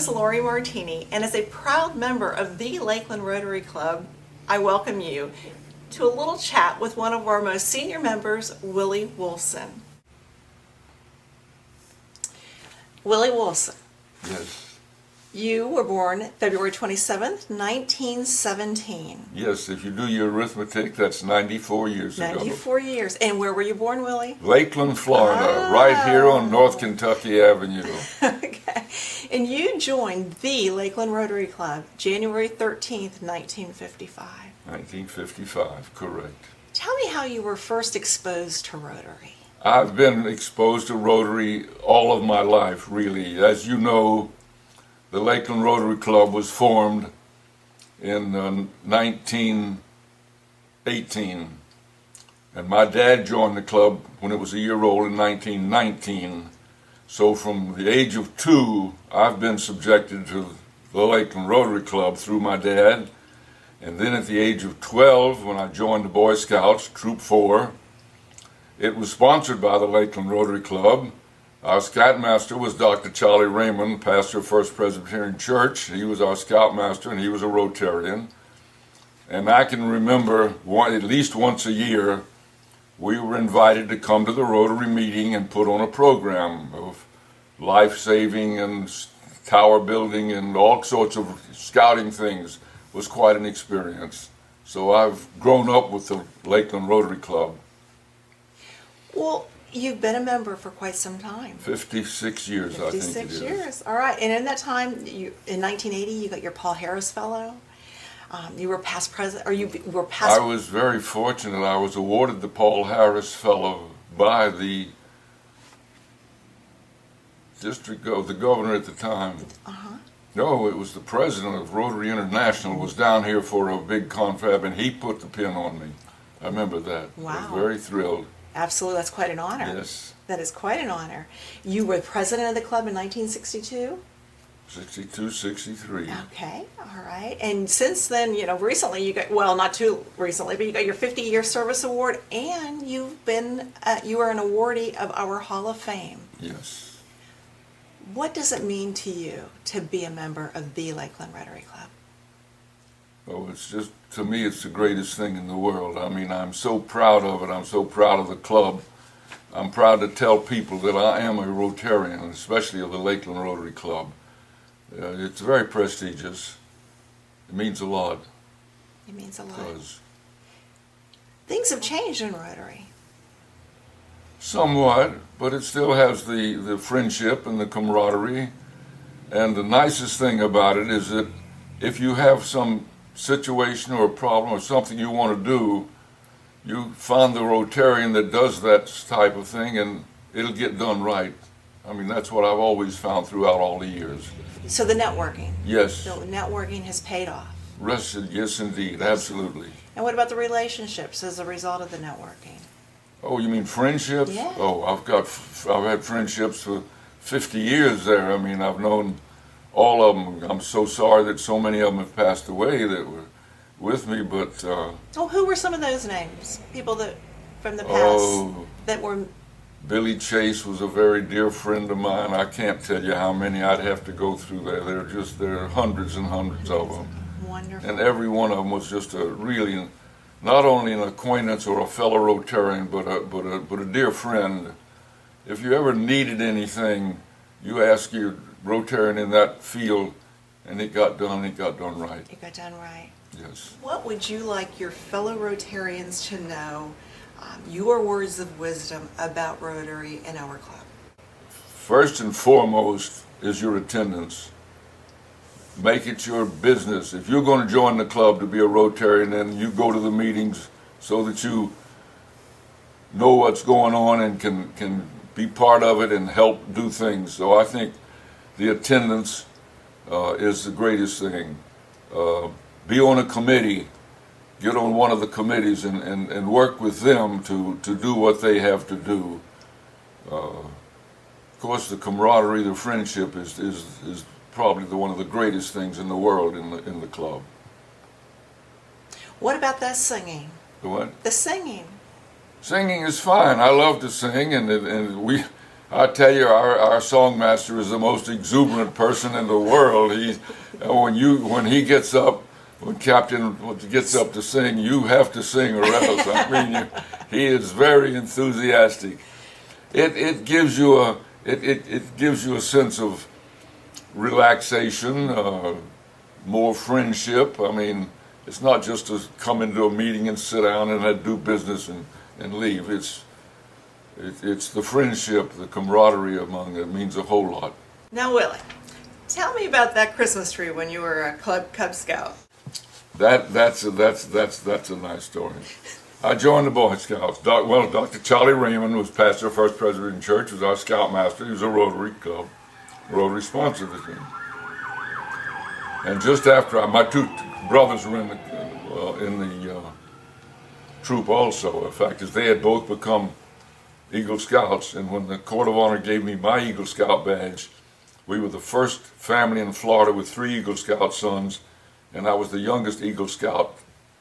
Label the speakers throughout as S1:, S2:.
S1: is Lori Martini, and as a proud member of the Lakeland Rotary Club, I welcome you to a little chat with one of our most senior members, Wili Wolfson. Wili Wolfson.
S2: Yes.
S1: You were born February 27th, 1917.
S2: Yes, if you do your arithmetic, that's 94 years ago.
S1: 94 years. And where were you born, Willie?
S2: Lakeland, Florida, right here on North Kentucky Avenue.
S1: Okay. And you joined the Lakeland Rotary Club January 13th, 1955.
S2: 1955, correct.
S1: Tell me how you were first exposed to Rotary.
S2: I've been exposed to Rotary all of my life, really. As you know, the Lakeland Rotary Club was formed in 1918, and my dad joined the club when it was a year old in 1919. So from the age of 2, I've been subjected to the Lakeland Rotary Club through my dad, and then at the age of 12, when I joined the Boy Scouts, Troop 4, it was sponsored by the Lakeland Rotary Club. Our scoutmaster was Dr. Charlie Raymond, pastor of First Presbyterian Church. He was our scoutmaster, and he was a Rotarian. And I can remember at least once a year, we were invited to come to the Rotary meeting and put on a program of life-saving and tower building and all sorts of scouting things. It was quite an experience. So I've grown up with the Lakeland Rotary Club.
S1: Well, you've been a member for quite some time.
S2: 56 years, I think it is.
S1: 56 years. All right. And in that time, in 1980, you got your Paul Harris Fellow. You were past president, or you were past...
S2: I was very fortunate. I was awarded the Paul Harris Fellow by the the governor at the time.
S1: Uh-huh.
S2: No, it was the president of Rotary International was down here for a big confab, and he put the pin on me. I remember that.
S1: Wow.
S2: I was very thrilled.
S1: Absolutely. That's quite an honor.
S2: Yes.
S1: That is quite an honor. You were president of the club in 1962?
S2: 62, 63.
S1: Okay, all right. And since then, recently you got, well, not too recently, but you got your 50-year service award, and you are an awardee of our Hall of Fame.
S2: Yes.
S1: What does it mean to you to be a member of the Lakeland Rotary Club?
S2: Oh, it's just, to me, it's the greatest thing in the world. I mean, I'm so proud of it. I'm so proud of the club. I'm proud to tell people that I am a Rotarian, especially of the Lakeland Rotary Club. It's very prestigious. It means a lot.
S1: It means a lot.
S2: Because
S1: things have changed in Rotary.
S2: somewhat, but it still has the friendship and the camaraderie. And the nicest thing about it is that if you have some situation or a problem or something you want to do, you find the Rotarian that does that type of thing, and it'll get done right. I mean, that's what I've always found throughout all the years.
S1: So the networking.
S2: Yes.
S1: The networking has paid off.
S2: Yes, indeed, absolutely.
S1: And what about the relationships as a result of the networking?
S2: Oh, you mean friendships?
S1: Yeah.
S2: Oh, I've had friendships for 50 years there. I mean, I've known all of them. I'm so sorry that so many of them have passed away that were with me, but...
S1: Oh, who were some of those names? People that, from the past, that were...
S2: Billy Chase was a very dear friend of mine. I can't tell you how many I'd have to go through there. There are hundreds and hundreds of them.
S1: Wonderful.
S2: And every one of them was just a really, not only an acquaintance or a fellow Rotarian, but a dear friend. If you ever needed anything, you ask your Rotarian in that field, and it got done right.
S1: It got done right.
S2: Yes.
S1: What would you like your fellow Rotarians to know, your words of wisdom about Rotary and our club?
S2: First and foremost is your attendance. Make it your business. If you're going to join the club to be a Rotarian, then you go to the meetings so that you know what's going on and can be part of it and help do things. So I think the attendance is the greatest thing. Be on a committee, get on one of the committees and work with them to do what they have to do. Of course, the camaraderie, the friendship is probably one of the greatest things in the world in the club.
S1: What about the singing?
S2: The what?
S1: The singing.
S2: Singing is fine. I love to sing, and I tell you, our songmaster is the most exuberant person in the world. When he gets up, when Captain gets up to sing, you have to sing or else. I mean, he is very enthusiastic. It gives you a sense of relaxation, more friendship. I mean, it's not just to come into a meeting and sit down and do business and leave. It's the friendship, the camaraderie among it means a whole lot.
S1: Now, Willie, tell me about that Christmas tree when you were a Cub Scout.
S2: That's a nice story. I joined the Boy Scouts. Dr. Charlie Raymond was pastor of First Presbyterian Church, was our scoutmaster. He was a Rotary Club, Rotary sponsor of the team. And just after my two brothers were in the troop also. In fact, as they had both become Eagle Scouts, and when the Court of Honor gave me my Eagle Scout badge, we were the first family in Florida with 3 Eagle Scout sons, and I was the youngest Eagle Scout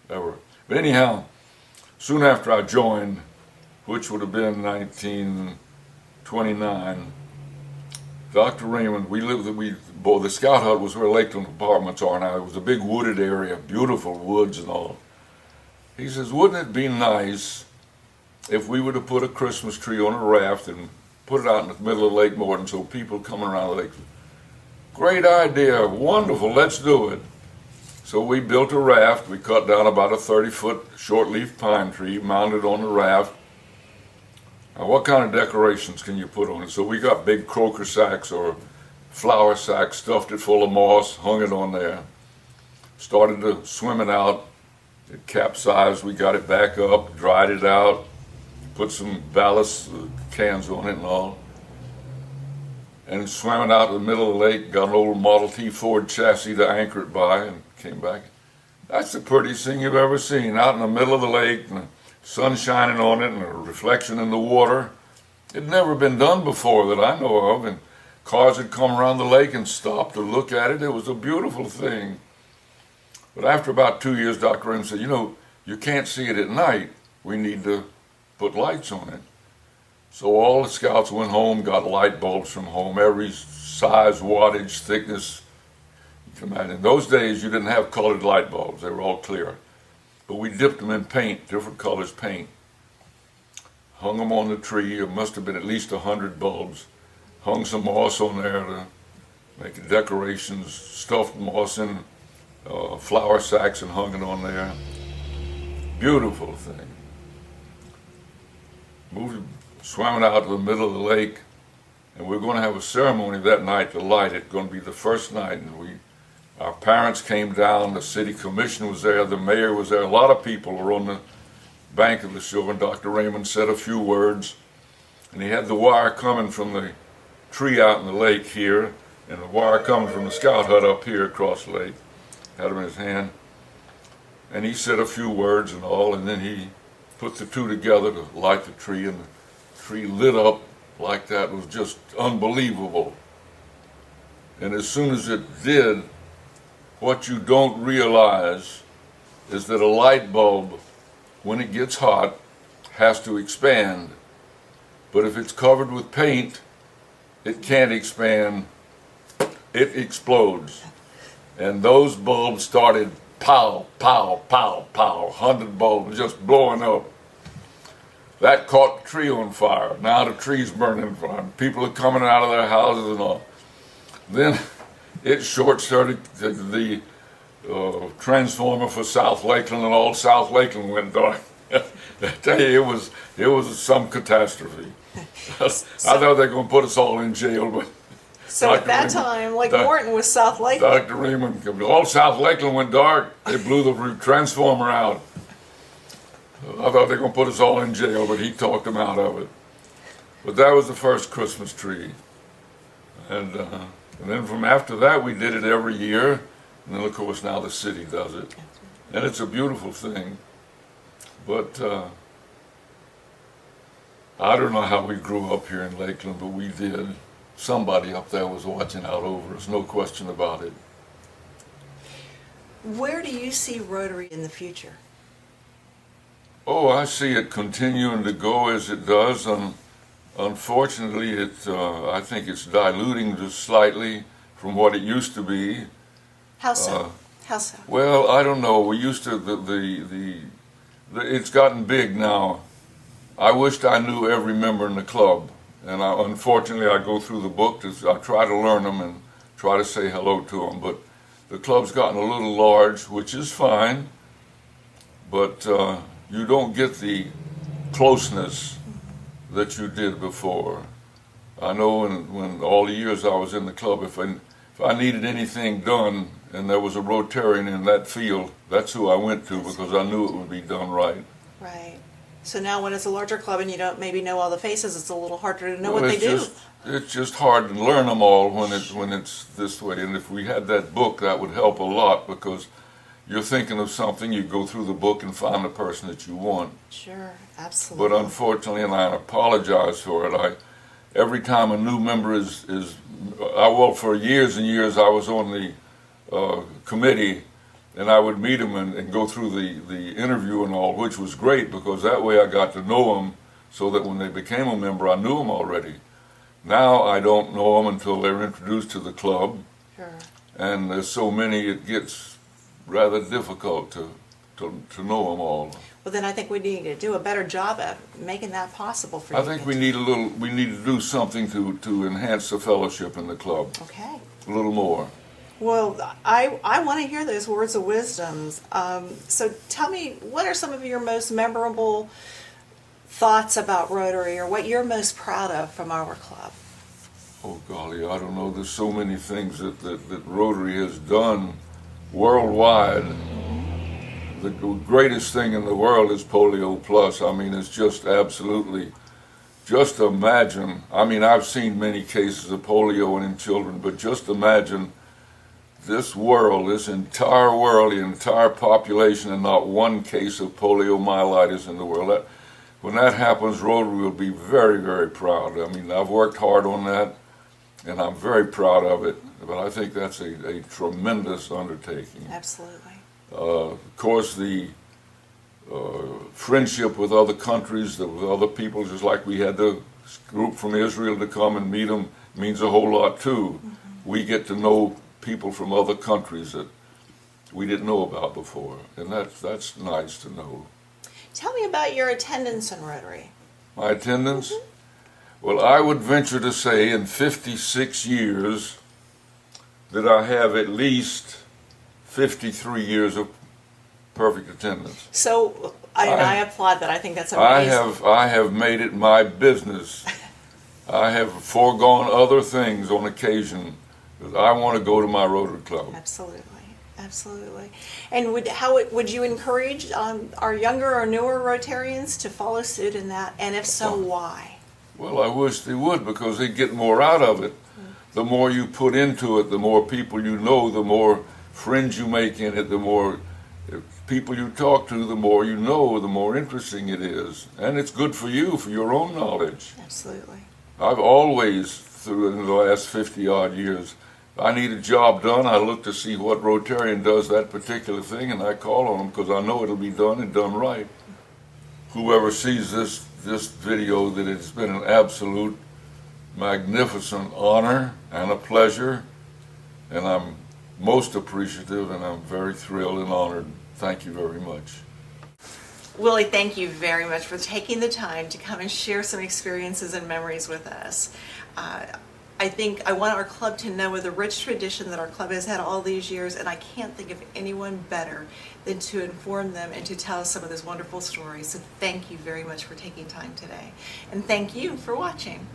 S2: ever. But anyhow, soon after I joined, which would have been 1929, Dr. Raymond, the scout hut was where Lakeland apartments are now. It was a big wooded area, beautiful woods and all. He says, wouldn't it be nice if we were to put a Christmas tree on a raft and put it out in the middle of Lake Morton so people coming around the lake? Great idea, wonderful, let's do it. So we built a raft. We cut down about a 30-foot short-leaf pine tree, mounted on the raft. Now, what kind of decorations can you put on it? So we got big croaker sacks or flour sacks, stuffed it full of moss, hung it on there. Started to swim it out. It capsized. We got it back up, dried it out, put some ballast cans on it and all. And swam it out in the middle of the lake, got an old Model T Ford chassis to anchor it by, and came back. That's the prettiest thing you've ever seen, out in the middle of the lake, and the sun shining on it, and a reflection in the water. It'd never been done before that I know of, and cars had come around the lake and stopped to look at it. It was a beautiful thing. But after about 2 years, Dr. Raymond said, you can't see it at night. We need to put lights on it. So all the scouts went home, got light bulbs from home, every size, wattage, thickness. You can imagine. In those days, you didn't have colored light bulbs. They were all clear. But we dipped them in paint, different colors paint. Hung them on the tree. It must have been at least 100 bulbs. Hung some moss on there to make decorations, stuffed moss in flour sacks and hung it on there. Beautiful thing. Swam it out to the middle of the lake, and we were going to have a ceremony that night to light it. Going to be the first night, and our parents came down. The city commission was there. The mayor was there. A lot of people were on the bank of the shore, and Dr. Raymond said a few words, and he had the wire coming from the tree out in the lake here, and the wire coming from the scout hut up here across the lake. Had him in his hand, and he said a few words and all, and then he put the two together to light the tree, and the tree lit up like that. It was just unbelievable. And as soon as it did, what you don't realize is that a light bulb, when it gets hot, has to expand. But if it's covered with paint, it can't expand. It explodes. And those bulbs started pow, pow, pow, pow, 100 bulbs just blowing up. That caught the tree on fire. Now the tree's burning fire. People are coming out of their houses and all. Then it short-circuited the transformer for South Lakeland, and all South Lakeland went dark. I tell you, it was some catastrophe. I thought they were going to put us all in jail, but
S1: so at that time, Lake Morton was South Lakeland.
S2: Dr. Raymond, all South Lakeland went dark. They blew the transformer out. I thought they were going to put us all in jail, but he talked them out of it. But that was the first Christmas tree. And then from after that, we did it every year. And then, of course, now the city does it. And it's a beautiful thing. But I don't know how we grew up here in Lakeland, but we did. Somebody up there was watching out over us, no question about it.
S1: Where do you see Rotary in the future?
S2: Oh, I see it continuing to go as it does. Unfortunately, I think it's diluting just slightly from what it used to be.
S1: How so? How so?
S2: Well, I don't know. We used to it's gotten big now. I wished I knew every member in the club, and unfortunately, I go through the book. I try to learn them and try to say hello to them. But the club's gotten a little large, which is fine. But you don't get the closeness that you did before. I know when all the years I was in the club, if I needed anything done and there was a Rotarian in that field, that's who I went to because I knew it would be done right.
S1: Right. So now when it's a larger club and you don't maybe know all the faces, it's a little harder to know
S2: Well,
S1: what they do.
S2: It's just hard to learn them all when it's this way. And if we had that book, that would help a lot because you're thinking of something, you go through the book and find the person that you want.
S1: Sure, absolutely.
S2: But unfortunately, and I apologize for it, every time a new member well, for years and years I was on the committee, and I would meet them and go through the interview and all, which was great because that way I got to know them so that when they became a member, I knew them already. Now I don't know them until they're introduced to the club.
S1: Sure.
S2: And there's so many, it gets rather difficult to know them all.
S1: Well, then I think we need to do a better job at making that possible for you.
S2: I think we need to do something to enhance the fellowship in the club.
S1: Okay.
S2: A little more.
S1: Well, I want to hear those words of wisdom. So tell me, what are some of your most memorable thoughts about Rotary, or what you're most proud of from our club?
S2: Oh golly, I don't know. There's so many things that Rotary has done worldwide. The greatest thing in the world is Polio Plus. I mean, it's just absolutely, just imagine. I mean, I've seen many cases of polio in children, but just imagine this world, this entire world, the entire population, and not one case of poliomyelitis in the world. When that happens, Rotary will be very, very proud. I mean, I've worked hard on that, and I'm very proud of it. But I think that's a tremendous undertaking.
S1: Absolutely.
S2: Of course, the friendship with other countries, with other people, just like we had the group from Israel to come and meet them, means a whole lot too. Mm-hmm. We get to know people from other countries that we didn't know about before, and that's nice to know.
S1: Tell me about your attendance in Rotary.
S2: My attendance?
S1: Mm-hmm.
S2: Well, I would venture to say in 56 years that I have at least 53 years of perfect attendance.
S1: So I applaud that. I think that's amazing.
S2: I have made it my business. I have foregone other things on occasion because I want to go to my Rotary Club.
S1: Absolutely. Absolutely. And would you encourage our younger or newer Rotarians to follow suit in that? And if so, why?
S2: Well, I wish they would because they get more out of it. Mm-hmm. The more you put into it, the more people you know, the more friends you make in it, the more people you talk to, the more you know, the more interesting it is. And it's good for you, for your own knowledge.
S1: Absolutely.
S2: I've always, through the last 50-odd years, I need a job done, I look to see what Rotarian does that particular thing, and I call on them because I know it'll be done and done right. Whoever sees this video, that it's been an absolute magnificent honor and a pleasure, and I'm most appreciative, and I'm very thrilled and honored. Thank you very much.
S1: Willie, thank you very much for taking the time to come and share some experiences and memories with us. I think I want our club to know of the rich tradition that our club has had all these years, and I can't think of anyone better than to inform them and to tell us some of those wonderful stories. So thank you very much for taking time today. And thank you for watching.